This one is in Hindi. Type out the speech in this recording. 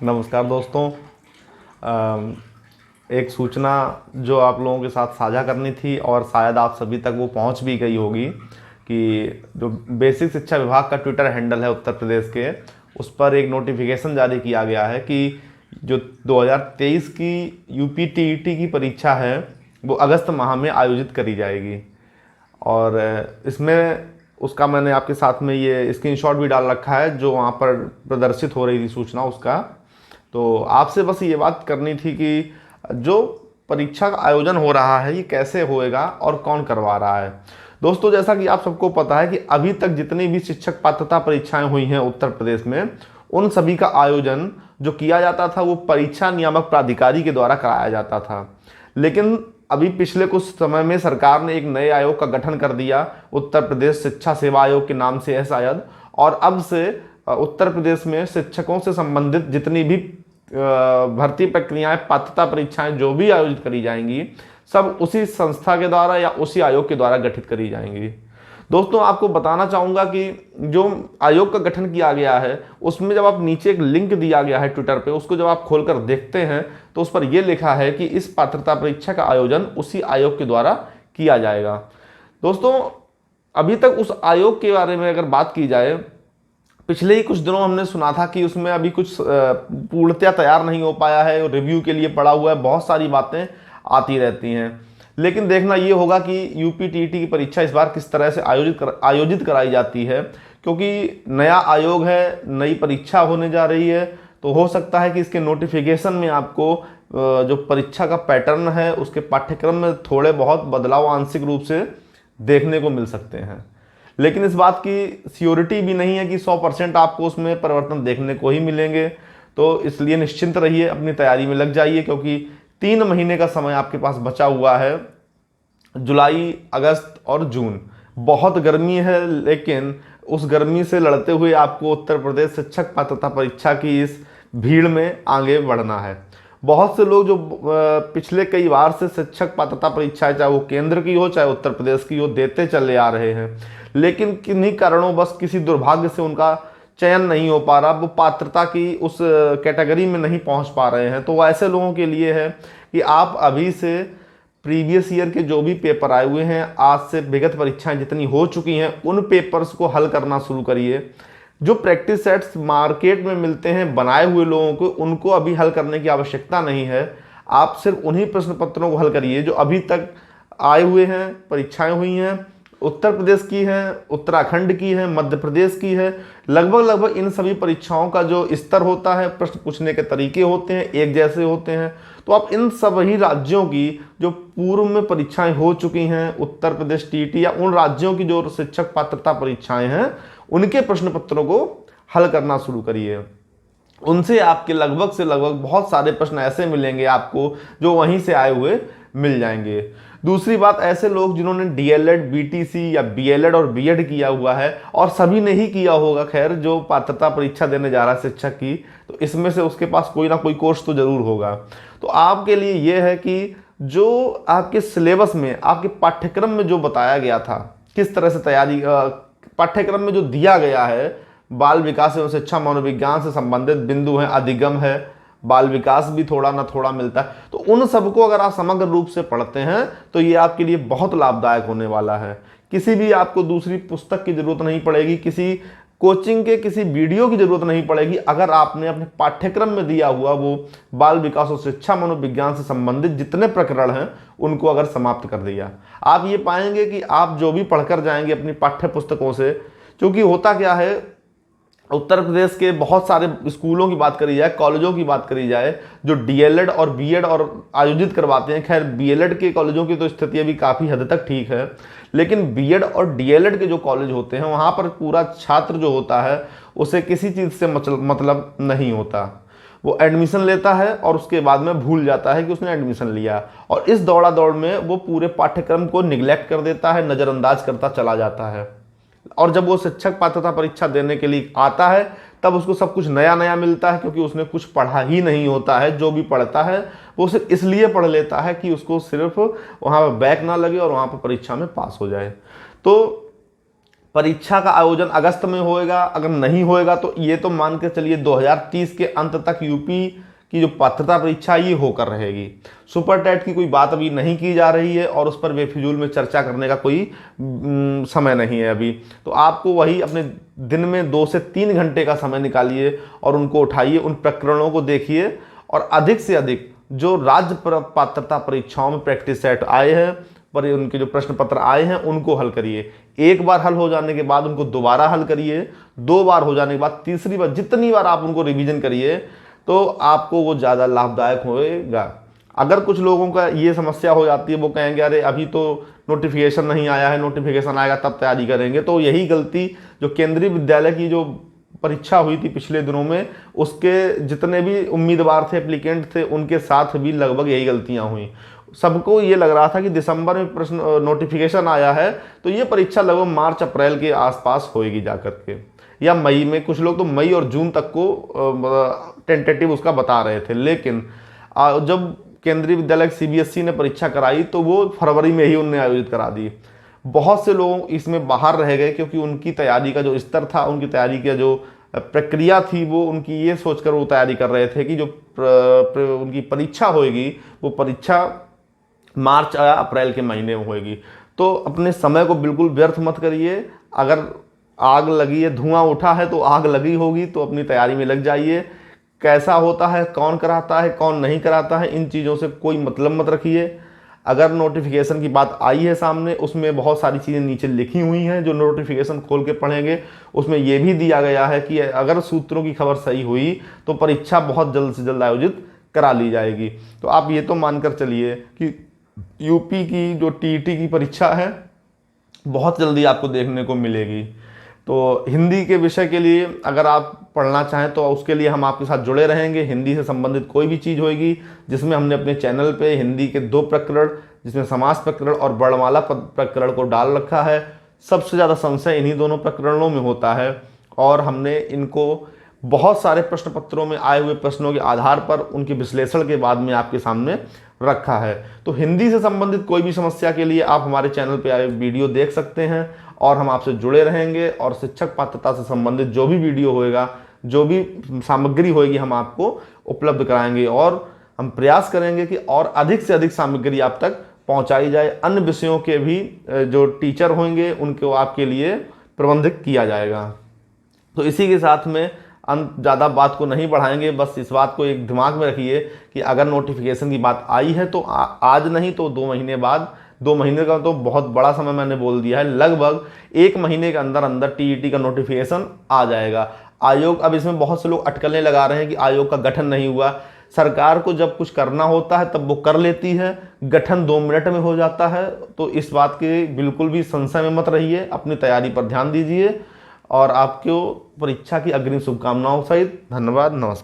नमस्कार दोस्तों। एक सूचना जो आप लोगों के साथ साझा करनी थी और शायद आप सभी तक वो पहुंच भी गई होगी कि जो बेसिक शिक्षा विभाग का ट्विटर हैंडल है उत्तर प्रदेश के, उस पर एक नोटिफिकेशन जारी किया गया है कि जो 2023 की यूपी टीईटी की परीक्षा है वो अगस्त माह में आयोजित करी जाएगी। और इसमें उसका मैंने आपके साथ में ये स्क्रीनशॉट भी डाल रखा है जो वहाँ पर प्रदर्शित हो रही थी सूचना उसका। तो आपसे बस ये बात करनी थी कि जो परीक्षा का आयोजन हो रहा है ये कैसे होएगा और कौन करवा रहा है। दोस्तों, जैसा कि आप सबको पता है कि अभी तक जितनी भी शिक्षक पात्रता परीक्षाएं हुई हैं उत्तर प्रदेश में, उन सभी का आयोजन जो किया जाता था वो परीक्षा नियामक प्राधिकारी के द्वारा कराया जाता था। लेकिन अभी पिछले कुछ समय में सरकार ने एक नए आयोग का गठन कर दिया, उत्तर प्रदेश शिक्षा सेवा आयोग के नाम से है शायद। और अब से उत्तर प्रदेश में शिक्षकों से संबंधित जितनी भी भर्ती प्रक्रियाएं, पात्रता परीक्षाएं जो भी आयोजित करी जाएंगी, सब उसी संस्था के द्वारा या उसी आयोग के द्वारा गठित करी जाएंगी। दोस्तों, आपको बताना चाहूँगा कि जो आयोग का गठन किया गया है उसमें जब आप नीचे एक लिंक दिया गया है ट्विटर पे, उसको जब आप खोलकर देखते हैं तो उस पर यह लिखा है कि इस पात्रता परीक्षा का आयोजन उसी आयोग के द्वारा किया जाएगा। दोस्तों, अभी तक उस आयोग के बारे में अगर बात की जाए, पिछले ही कुछ दिनों हमने सुना था कि उसमें अभी कुछ पूर्णतया तैयार नहीं हो पाया है, रिव्यू के लिए पड़ा हुआ है, बहुत सारी बातें आती रहती हैं। लेकिन देखना ये होगा कि यूपी टीईटी की परीक्षा इस बार किस तरह से आयोजित कराई जाती है, क्योंकि नया आयोग है, नई परीक्षा होने जा रही है। तो हो सकता है कि इसके नोटिफिकेशन में आपको जो परीक्षा का पैटर्न है उसके पाठ्यक्रम में थोड़े बहुत बदलाव आंशिक रूप से देखने को मिल सकते हैं। लेकिन इस बात की श्योरिटी भी नहीं है कि 100% आपको उसमें परिवर्तन देखने को ही मिलेंगे। तो इसलिए निश्चिंत रहिए, अपनी तैयारी में लग जाइए, क्योंकि 3 महीने का समय आपके पास बचा हुआ है। जुलाई, अगस्त और जून बहुत गर्मी है, लेकिन उस गर्मी से लड़ते हुए आपको उत्तर प्रदेश शिक्षक पात्रता परीक्षा की इस भीड़ में आगे बढ़ना है। बहुत से लोग जो पिछले कई बार से शिक्षक पात्रता परीक्षाएं, चाहे वो केंद्र की हो चाहे उत्तर प्रदेश की हो, देते चले आ रहे हैं, लेकिन किन्हीं कारणों बस किसी दुर्भाग्य से उनका चयन नहीं हो पा रहा, वो पात्रता की उस कैटेगरी में नहीं पहुंच पा रहे हैं। तो ऐसे लोगों के लिए है कि आप अभी से प्रीवियस ईयर के जो भी पेपर आए हुए हैं, आज से विगत परीक्षाएं जितनी हो चुकी हैं, उन पेपर्स को हल करना शुरू करिए। जो प्रैक्टिस सेट्स मार्केट में मिलते हैं बनाए हुए लोगों को, उनको अभी हल करने की आवश्यकता नहीं है। आप सिर्फ उन्हीं प्रश्न पत्रों को हल करिए जो अभी तक आए हुए हैं, परीक्षाएं हुई हैं, उत्तर प्रदेश की है, उत्तराखंड की है, मध्य प्रदेश की है। लगभग इन सभी परीक्षाओं का जो स्तर होता है, प्रश्न पूछने के तरीके होते हैं, एक जैसे होते हैं। तो आप इन सभी राज्यों की जो पूर्व में परीक्षाएं हो चुकी हैं, उत्तर प्रदेश टीईटी, या उन राज्यों की जो शिक्षक पात्रता परीक्षाएं हैं, उनके प्रश्न पत्रों को हल करना शुरू करिए। उनसे आपके लगभग से लगभग बहुत सारे प्रश्न ऐसे मिलेंगे आपको जो वहीं से आए हुए मिल जाएंगे। दूसरी बात, ऐसे लोग जिन्होंने डीएलएड, बीटीसी या बीएलएड और बीएड किया हुआ है, और सभी ने ही किया होगा, खैर, जो पात्रता परीक्षा देने जा रहा है शिक्षक की, तो इसमें से उसके पास कोई ना कोई कोर्स तो जरूर होगा। तो आपके लिए यह है कि जो आपके सिलेबस में, आपके पाठ्यक्रम में जो बताया गया था, किस तरह से तैयारी, पाठ्यक्रम में जो दिया गया है, बाल विकास एवं शिक्षा मनोविज्ञान से संबंधित बिंदु हैं, अधिगम है, बाल विकास भी थोड़ा ना थोड़ा मिलता है। तो उन सबको अगर आप समग्र रूप से पढ़ते हैं तो ये आपके लिए बहुत लाभदायक होने वाला है। किसी भी आपको दूसरी पुस्तक की जरूरत नहीं पड़ेगी, किसी कोचिंग के किसी वीडियो की जरूरत नहीं पड़ेगी, अगर आपने अपने पाठ्यक्रम में दिया हुआ वो बाल विकास और शिक्षा मनोविज्ञान से संबंधित जितने प्रकरण हैं उनको अगर समाप्त कर दिया। आप ये पाएंगे कि आप जो भी पढ़कर जाएंगे अपनी पाठ्य पुस्तकों से, क्योंकि होता क्या है, उत्तर प्रदेश के बहुत सारे स्कूलों की बात करी जाए, कॉलेजों की बात करी जाए, जो डीएलएड और बीएड और आयोजित करवाते हैं। खैर, बीएलएड के कॉलेजों की तो स्थिति अभी काफ़ी हद तक ठीक है, लेकिन बीएड और डीएलएड के जो कॉलेज होते हैं वहाँ पर पूरा छात्र जो होता है उसे किसी चीज़ से मतलब नहीं होता। वो एडमिशन लेता है और उसके बाद में भूल जाता है कि उसने एडमिशन लिया, और इस दौड़ा दौड़ में वो पूरे पाठ्यक्रम को निगलेक्ट कर देता है, नज़रअंदाज करता चला जाता है। और जब वो शिक्षक पात्रता परीक्षा देने के लिए आता है तब उसको सब कुछ नया नया मिलता है, क्योंकि उसने कुछ पढ़ा ही नहीं होता है। जो भी पढ़ता है वो सिर्फ इसलिए पढ़ लेता है कि उसको सिर्फ वहाँ पर बैक ना लगे और वहाँ पर परीक्षा में पास हो जाए। तो परीक्षा का आयोजन अगस्त में होएगा, अगर नहीं होएगा तो ये तो मान के चलिए 2030 के अंत तक यूपी की जो पात्रता परीक्षा ये होकर रहेगी। सुपर टेट की कोई बात अभी नहीं की जा रही है और उस पर बेफिजूल में चर्चा करने का कोई समय नहीं है अभी। तो आपको वही अपने दिन में 2 से 3 घंटे का समय निकालिए और उनको उठाइए, उन प्रकरणों को देखिए और अधिक से अधिक जो राज्य पात्रता परीक्षाओं में प्रैक्टिस सेट आए हैं पर उनके जो प्रश्न पत्र आए हैं उनको हल करिए। एक बार हल हो जाने के बाद उनको दोबारा हल करिए, 2 बार हो जाने के बाद तीसरी बार, जितनी बार आप उनको रिवीजन करिए तो आपको वो ज़्यादा लाभदायक होएगा। अगर कुछ लोगों का ये समस्या हो जाती है, वो कहेंगे अरे अभी तो नोटिफिकेशन नहीं आया है, नोटिफिकेशन आएगा तब तैयारी करेंगे, तो यही गलती जो केंद्रीय विद्यालय की जो परीक्षा हुई थी पिछले दिनों में, उसके जितने भी उम्मीदवार थे, एप्लीकेंट थे, उनके साथ भी लगभग यही गलतियां हुई। सबको ये लग रहा था कि दिसंबर में प्रश्न नोटिफिकेशन आया है तो ये परीक्षा लगभग मार्च अप्रैल के आसपास होएगी जाकर के, या मई में। कुछ लोग तो मई और जून तक को टेंटेटिव उसका बता रहे थे, लेकिन जब केंद्रीय विद्यालय सीबीएसई ने परीक्षा कराई तो वो फरवरी में ही उनने आयोजित करा दी। बहुत से लोग इसमें बाहर रह गए क्योंकि उनकी तैयारी का जो स्तर था, उनकी तैयारी का जो प्रक्रिया थी, वो उनकी ये सोचकर वो तैयारी कर रहे थे कि जो उनकी परीक्षा होएगी वो परीक्षा मार्च या अप्रैल के महीने में होएगी। तो अपने समय को बिल्कुल व्यर्थ मत करिए। अगर आग लगी है, धुआं उठा है तो आग लगी होगी, तो अपनी तैयारी में लग जाइए। कैसा होता है, कौन कराता है, कौन नहीं कराता है, इन चीज़ों से कोई मतलब मत रखिए। अगर नोटिफिकेशन की बात आई है सामने, उसमें बहुत सारी चीज़ें नीचे लिखी हुई हैं, जो नोटिफिकेशन खोल के पढ़ेंगे उसमें यह भी दिया गया है कि अगर सूत्रों की खबर सही हुई तो परीक्षा बहुत जल्द से जल्द आयोजित करा ली जाएगी। तो आप ये तो मानकर चलिए कि यूपी की जो टीईटी की परीक्षा है बहुत जल्दी आपको देखने को मिलेगी। तो हिंदी के विषय के लिए अगर आप पढ़ना चाहें तो उसके लिए हम आपके साथ जुड़े रहेंगे। हिंदी से संबंधित कोई भी चीज़ होगी जिसमें हमने अपने चैनल पे हिंदी के 2 प्रकरण, जिसमें समास प्रकरण और वर्णमाला प्रकरण को डाल रखा है। सबसे ज़्यादा संशय इन्हीं दोनों प्रकरणों में होता है और हमने इनको बहुत सारे प्रश्न पत्रों में आए हुए प्रश्नों के आधार पर उनके विश्लेषण के बाद में आपके सामने रखा है। तो हिंदी से संबंधित कोई भी समस्या के लिए आप हमारे चैनल पे आए वीडियो देख सकते हैं और हम आपसे जुड़े रहेंगे और शिक्षक पात्रता से संबंधित जो भी वीडियो होएगा, जो भी सामग्री होएगी, हम आपको उपलब्ध कराएंगे और हम प्रयास करेंगे कि और अधिक से अधिक सामग्री आप तक पहुंचाई जाए। अन्य विषयों के भी जो टीचर होंगे उनको आपके लिए प्रबंधित किया जाएगा। तो इसी के साथ में ज़्यादा बात को नहीं बढ़ाएंगे। बस इस बात को एक दिमाग में रखिए कि अगर नोटिफिकेशन की बात आई है तो आज नहीं तो 2 महीने बाद, 2 महीने का तो बहुत बड़ा समय मैंने बोल दिया है, लगभग 1 महीने के अंदर अंदर टीईटी का नोटिफिकेशन आ जाएगा। आयोग, अब इसमें बहुत से लोग अटकलें लगा रहे हैं कि आयोग का गठन नहीं हुआ। सरकार को जब कुछ करना होता है तब वो कर लेती है, गठन 2 मिनट में हो जाता है। तो इस बात के बिल्कुल भी संशय में मत रहिए, अपनी तैयारी पर ध्यान दीजिए और आपको परीक्षा की अग्रिम शुभकामनाओं सहित धन्यवाद, नमस्कार।